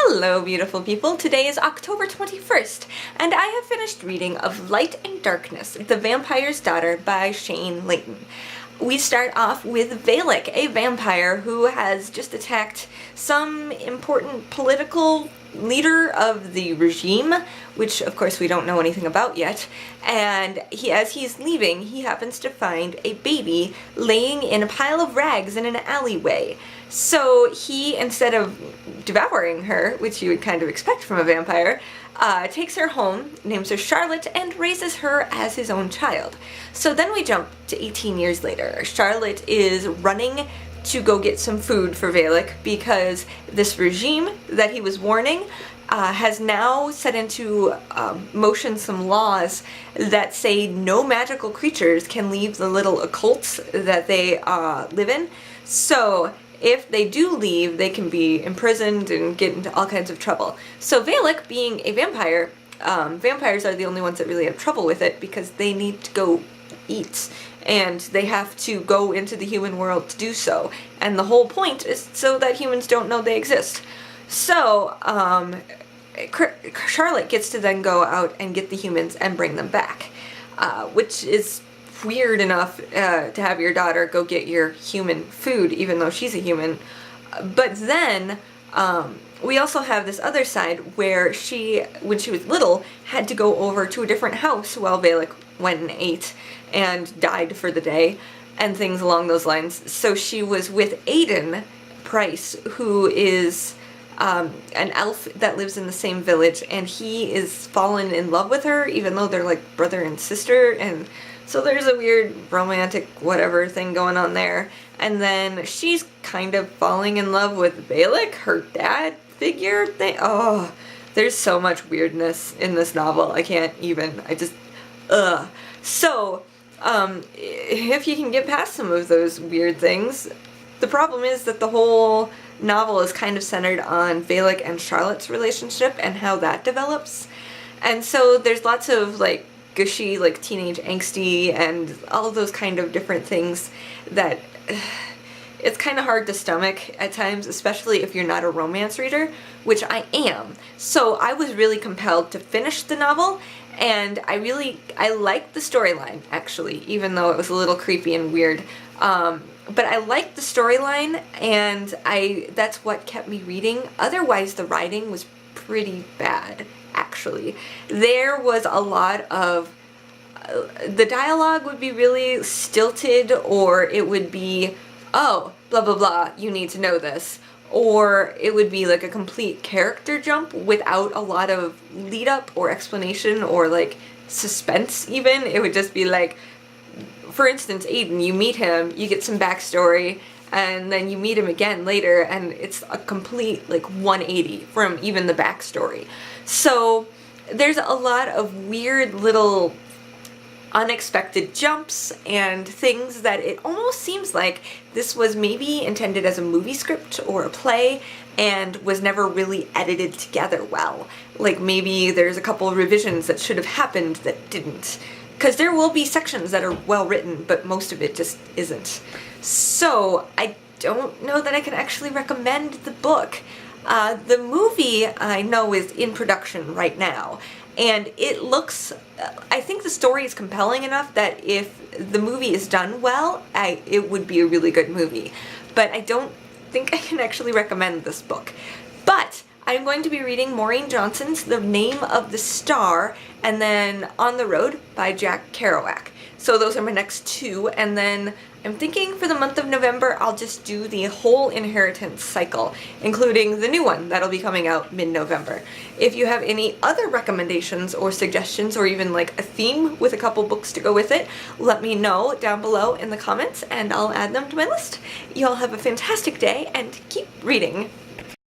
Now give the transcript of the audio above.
Hello, beautiful people. Today is October 21st, and I have finished reading of Light and Darkness, The Vampire's Daughter by Shayne Leighton. We start off with Valak, a vampire who has just attacked some important political leader of the regime, which of course we don't know anything about yet, and as he's leaving, he happens to find a baby laying in a pile of rags in an alleyway. So he, instead of devouring her, which you would kind of expect from a vampire, takes her home, names her Charlotte, and raises her as his own child. So then we jump to 18 years later. Charlotte is running to go get some food for Valak because this regime that he was warning has now set into motion some laws that say no magical creatures can leave the little occults that they live in. So if they do leave, they can be imprisoned and get into all kinds of trouble. So Valak, being a vampire, vampires are the only ones that really have trouble with it because they need to go eat, and they have to go into the human world to do so. And the whole point is so that humans don't know they exist. So Charlotte gets to then go out and get the humans and bring them back, which is weird enough to have your daughter go get your human food, even though she's a human. But then we also have this other side where she, when she was little, had to go over to a different house while Valak went and ate and died for the day and things along those lines. So she was with Aiden Price, who is an elf that lives in the same village, and he is fallen in love with her even though they're like brother and sister, and so there's a weird romantic whatever thing going on there. And then she's kind of falling in love with Valak, her dad figure thing. Oh, there's so much weirdness in this novel. I can't even, So, if you can get past some of those weird things, the problem is that the whole novel is kind of centered on Valak and Charlotte's relationship and how that develops. And so there's lots of like gushy, like teenage angsty and all of those kind of different things that it's kind of hard to stomach at times, especially if you're not a romance reader, which I am. So I was really compelled to finish the novel, and I liked the storyline, actually, even though it was a little creepy and weird. But I liked the storyline, and that's what kept me reading. Otherwise, the writing was pretty bad, actually. There was a lot of the dialogue would be really stilted, or it would be, oh, blah blah blah, you need to know this. Or it would be like a complete character jump without a lot of lead up or explanation or like suspense even. It would just be like, for instance, Aiden, you meet him, you get some backstory, and then you meet him again later, and it's a complete like 180 from even the backstory. So there's a lot of weird little unexpected jumps and things that it almost seems like this was maybe intended as a movie script or a play and was never really edited together well. Like maybe there's a couple of revisions that should have happened that didn't. Because there will be sections that are well written, but most of it just isn't. So I don't know that I can actually recommend the book. The movie I know is in production right now, and it looks, I think the story is compelling enough that if the movie is done well, it would be a really good movie. But I don't think I can actually recommend this book. But I'm going to be reading Maureen Johnson's The Name of the Star, and then On the Road by Jack Kerouac. So those are my next two, and then I'm thinking for the month of November I'll just do the whole Inheritance cycle, including the new one that'll be coming out mid-November. If you have any other recommendations or suggestions, or even like a theme with a couple books to go with it, let me know down below in the comments and I'll add them to my list. Y'all have a fantastic day and keep reading.